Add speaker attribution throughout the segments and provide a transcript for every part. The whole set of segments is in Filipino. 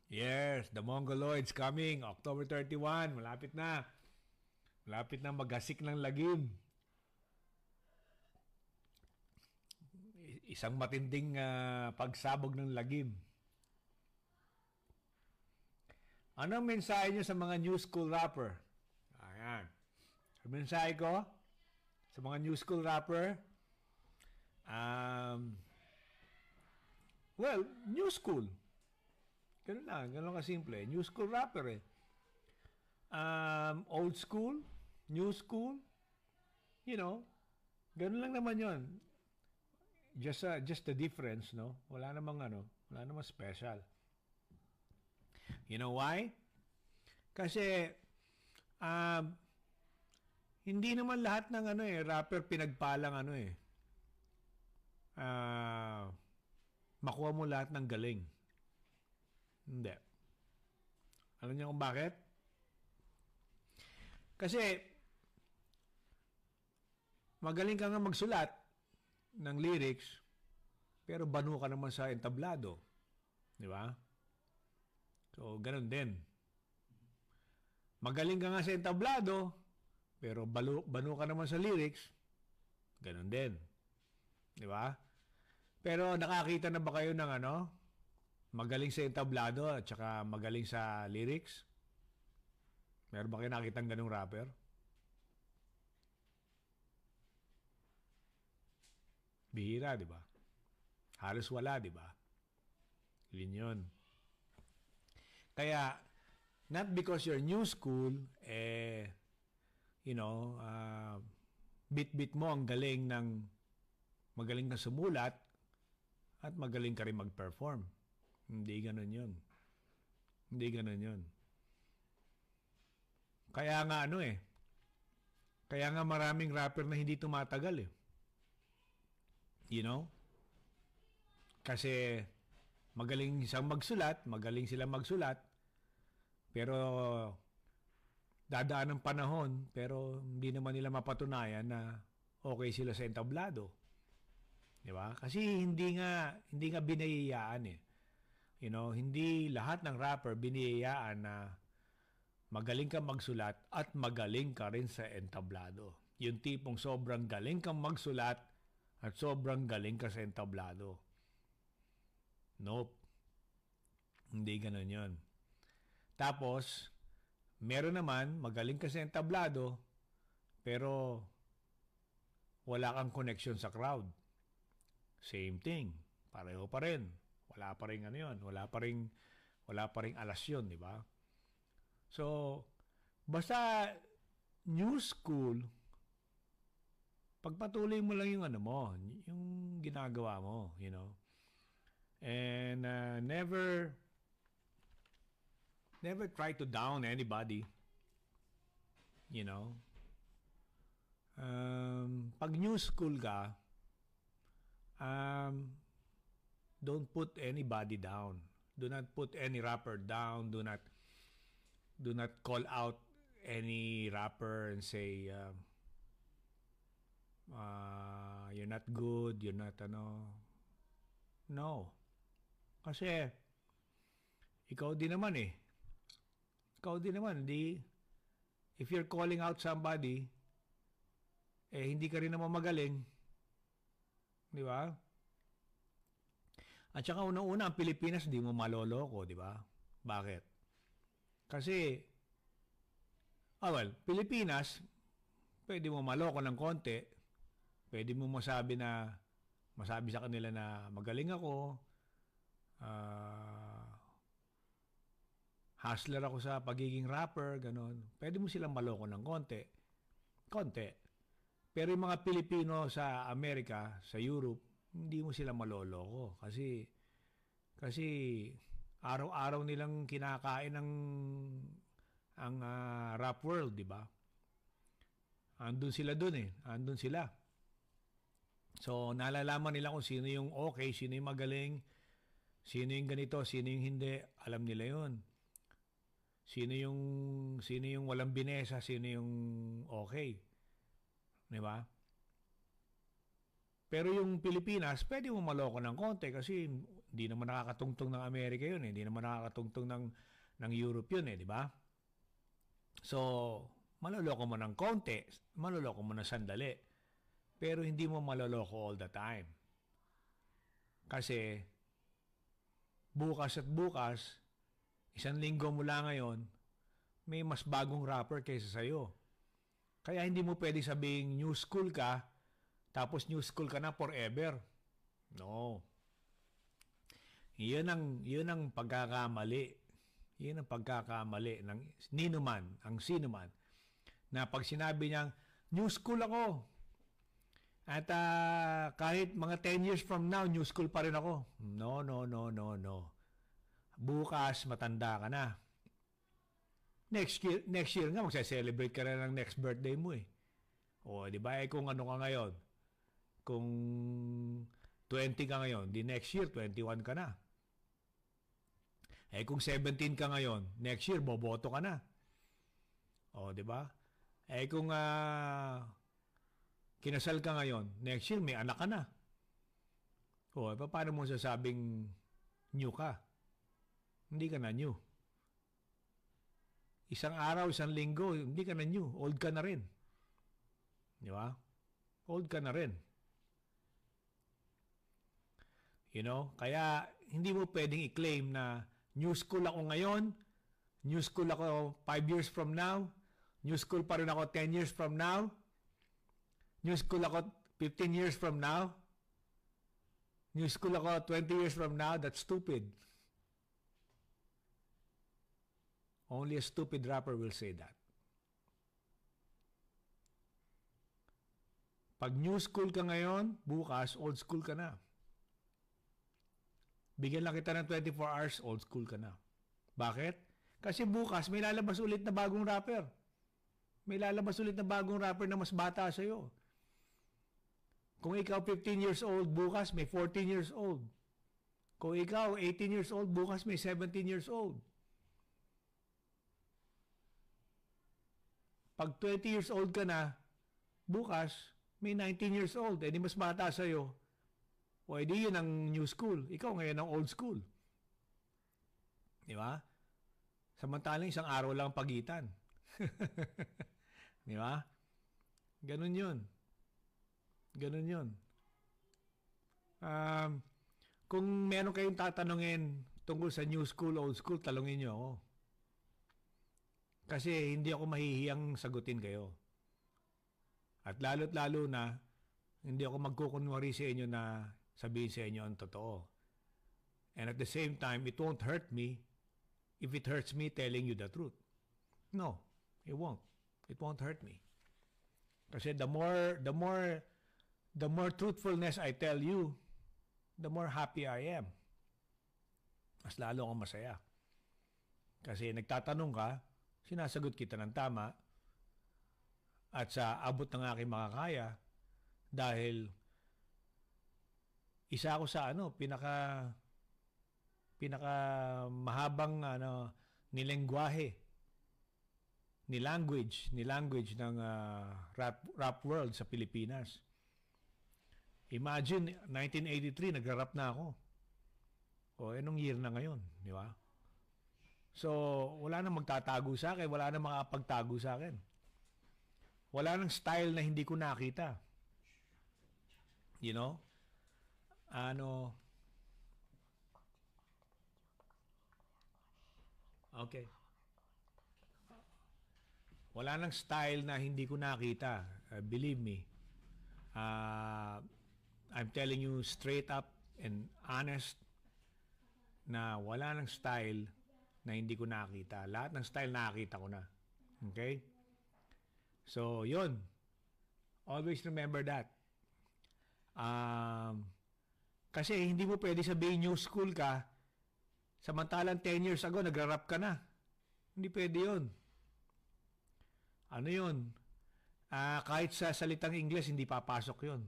Speaker 1: Yes, the Mongoloids coming, October 31, malapit na. Malapit na maghasik ng lagim. Isang matinding pagsabog ng lagim. Anong mensahe nyo sa mga new school rapper? Ayan. Ang mensahe ko sa mga new school rapper, well, new school. Ganun lang, ganun kasimple. New school rapper eh. Old school, new school, you know, ganun lang naman yon. Just the difference, no? Wala namang special. You know why? Kasi hindi naman lahat ng rapper pinagpalang makuha mo lahat ng galing. Hindi. Alam niyo kung bakit? Kasi magaling ka nga magsulat ng lyrics pero banu ka naman sa entablado. Di ba? So, ganun din. Magaling ka nga sa entablado, pero banu ka naman sa lyrics, ganun din. Di ba? Pero nakakita na ba kayo ng magaling sa entablado at saka magaling sa lyrics? Meron ba kayo nakitang ganung rapper? Bihira, di ba? Halos wala, di ba? Yun. Kaya, not because you're new school, bit-bit mo ang magaling ka sumulat at magaling ka rin mag-perform. Hindi ganun yun. Hindi ganun yun. Kaya nga kaya nga maraming rapper na hindi tumatagal eh. You know? Kasi magaling silang magsulat, pero dadaan ng panahon, pero hindi naman nila mapatunayan na okay sila sa entablado. Di ba? Kasi hindi nga binayayaan eh. You know, hindi lahat ng rapper binayayaan na magaling kang magsulat at magaling ka rin sa entablado. Yung tipong sobrang galing kang magsulat at sobrang galing ka sa entablado. Nope. Hindi ganun yun. Tapos, meron naman, magaling ka sa entablado, pero wala kang connection sa crowd. Same thing. Pareho pa rin. Wala pa rin wala pa rin alas yun, di ba? So, basta new school, pagpatuloy mo lang yung yung ginagawa mo, you know. And never try to down anybody, you know. Pag new school ka, don't put anybody down. Do not put any rapper down. Do not call out any rapper and say you're not good, you're not No. Kasi ikaw din naman if you're calling out somebody, hindi ka rin naman magaling. Di ba? At saka unang-una, ang Pilipinas, hindi mo maloloko, di ba? Bakit? Kasi, Pilipinas, pwede mo maloko ng konti, pwede mo masabi sa kanila na magaling ako, hustler ako sa pagiging rapper, ganon. Pwede mo silang maloko ng konti. Pero yung mga Pilipino sa Amerika, sa Europe, hindi mo sila maloloko. Kasi araw-araw nilang kinakain ang rap world, di ba? Andun sila Andun sila. So, nalalaman nila kung sino yung okay, sino yung magaling, sino yung ganito, sino yung hindi. Alam nila yun. Sino yung walang binesa, sino yung okay. Di ba? Pero yung Pilipinas, pwede mo maloko ng konti kasi Hindi naman nakakatungtong ng Amerika yun eh. Hindi naman nakakatungtong ng Europe yun eh, di ba? So, maloloko mo ng konti, maloloko mo ng sandali. Pero hindi mo maloloko all the time. Kasi, bukas at bukas, isang linggo mula ngayon, may mas bagong rapper kaysa sa'yo. Kaya hindi mo pwede sabing new school ka, tapos new school ka na forever. No. Yun ang pagkakamali. Yun ang pagkakamali ng ninuman, ang sinuman, na pag sinabi niyang, new school ako. At kahit mga 10 years from now, new school pa rin ako. No, no, no, no, no. Bukas, matanda ka na. Next year nga, magsa-celebrate ka na ng next birthday mo eh. O, di ba? Kung ano ka ngayon, kung 20 ka ngayon, di next year, 21 ka na. Kung 17 ka ngayon, next year, boboto ka na. O, di ba? Kung kinasal ka ngayon, next year, may anak ka na. O, paano mo sasabing new ka? Hindi ka na new. Isang araw, isang linggo, hindi ka na new. Old ka na rin. Di ba? Old ka na rin. You know? Kaya, hindi mo pwedeng i-claim na new school ako ngayon, new school ako 5 years from now, new school pa rin ako 10 years from now, new school ako 15 years from now, new school ako 20 years from now. That's stupid. Only a stupid rapper will say that. Pag new school ka ngayon, bukas, old school ka na. Bigyan lang kita ng 24 hours, old school ka na. Bakit? Kasi bukas, may lalabas ulit na bagong rapper. May lalabas ulit na bagong rapper na mas bata sa'yo. Kung ikaw 15 years old, bukas may 14 years old. Kung ikaw 18 years old, bukas may 17 years old. Pag 20 years old ka na, bukas, may 19 years old. Di mas bata sa'yo. O edi yun ang new school. Ikaw ngayon ang old school. Di ba? Samantalang isang araw lang pagitan. Di ba? Ganun yun. Ganun yun. Kung meron kayong tatanungin tungkol sa new school, old school, talungin nyo ako. Kasi hindi ako mahihiyang sagutin kayo. At lalo't lalo na, hindi ako magkukunwari sa inyo na sabihin sa inyo ang totoo. And at the same time, it won't hurt me if it hurts me telling you the truth. No, it won't. It won't hurt me. Kasi the more truthfulness I tell you, the more happy I am. Mas lalo akong masaya. Kasi nagtatanong ka, sinasagot kita ng tama at sa abot ng aking makakaya dahil isa ako sa pinaka mahabang ni language ng rap world sa Pilipinas. Imagine 1983 nagra-rap na ako. O anong year na ngayon, di ba? So, wala nang magtatago sa akin, wala nang makapagtago sa akin. Wala nang style na hindi ko nakita. You know? Okay. Wala nang style na hindi ko nakita. Believe me. I'm telling you straight up and honest na wala nang style na hindi ko nakita. Lahat ng style nakita ko na. Okay? So, yun. Always remember that. Kasi hindi mo pwede sabihin new school ka, samantalang 10 years ago, nagra-rap ka na. Hindi pwede yun. Ano yun? Kahit sa salitang Ingles, hindi papasok yun.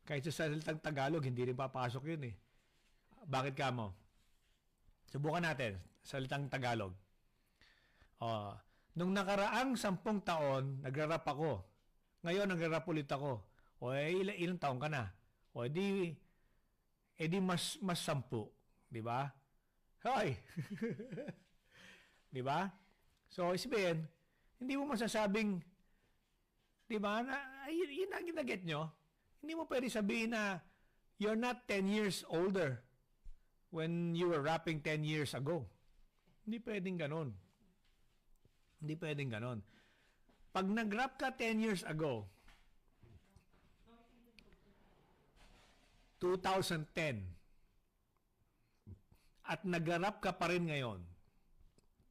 Speaker 1: Kahit sa salitang Tagalog, hindi rin papasok yun eh. Bakit ka mo? Subukan natin, salitang Tagalog. Nung nakaraang 10 taon, nagra-rap ako. Ngayon, nagra-rap ulit ako. Ilang taon ka na? di mas 10, di ba? Hoy. Di ba? So, isipin, hindi mo masasabing, di ba, yun ang ginaget nyo. Hindi mo pwede sabihin na you're not 10 years older when you were rapping 10 years ago. Hindi pwedeng ganon. Hindi pwedeng ganon. Pag nag-rap ka 10 years ago, 2010, at nag-rap ka pa rin ngayon,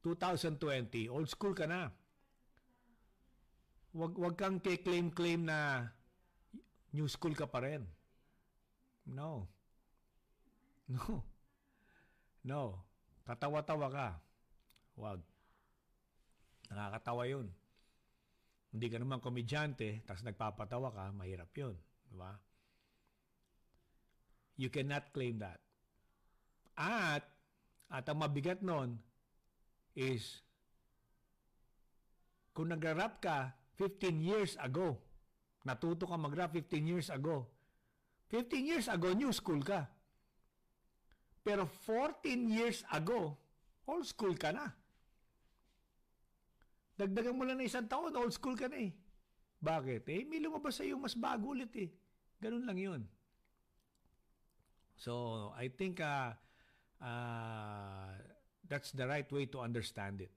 Speaker 1: 2020, old school ka na. Wag kang claim na new school ka pa rin. No. No. No. Katawa-tawa ka. Wag. Nakakatawa yun. Hindi ka naman komedyante, tapos nagpapatawa ka, mahirap yun. Diba? You cannot claim that. At ang mabigat nun is kung nag-rap ka 15 years ago, natuto ka mag-rap 15 years ago, 15 years ago, new school ka. Pero 14 years ago, old school ka na. Dagdagan mo lang na 1 taon, old school ka na eh. Bakit? May lumabas sa iyo mas bago ulit eh. Ganun lang yun. So, I think that's the right way to understand it.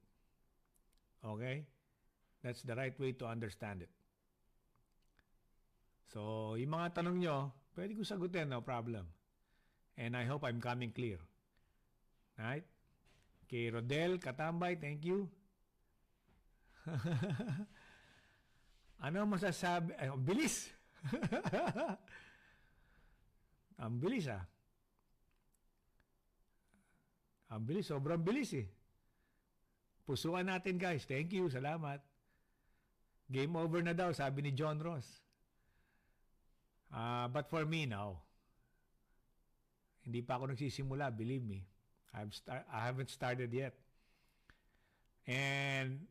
Speaker 1: Okay? That's the right way to understand it. So, yung mga tanong nyo, pwede ko sagutin, no problem. And I hope I'm coming clear. Right? Kay Rodel Katambay, thank you. Ano masasabi? Ay, ang bilis. Ang bilis ah. Ang bilis, sobrang bilis eh. Pusuan natin guys. Thank you, salamat. Game over na daw, sabi ni John Ross. But for me now, hindi pa ako nagsisimula, believe me. I haven't started yet. And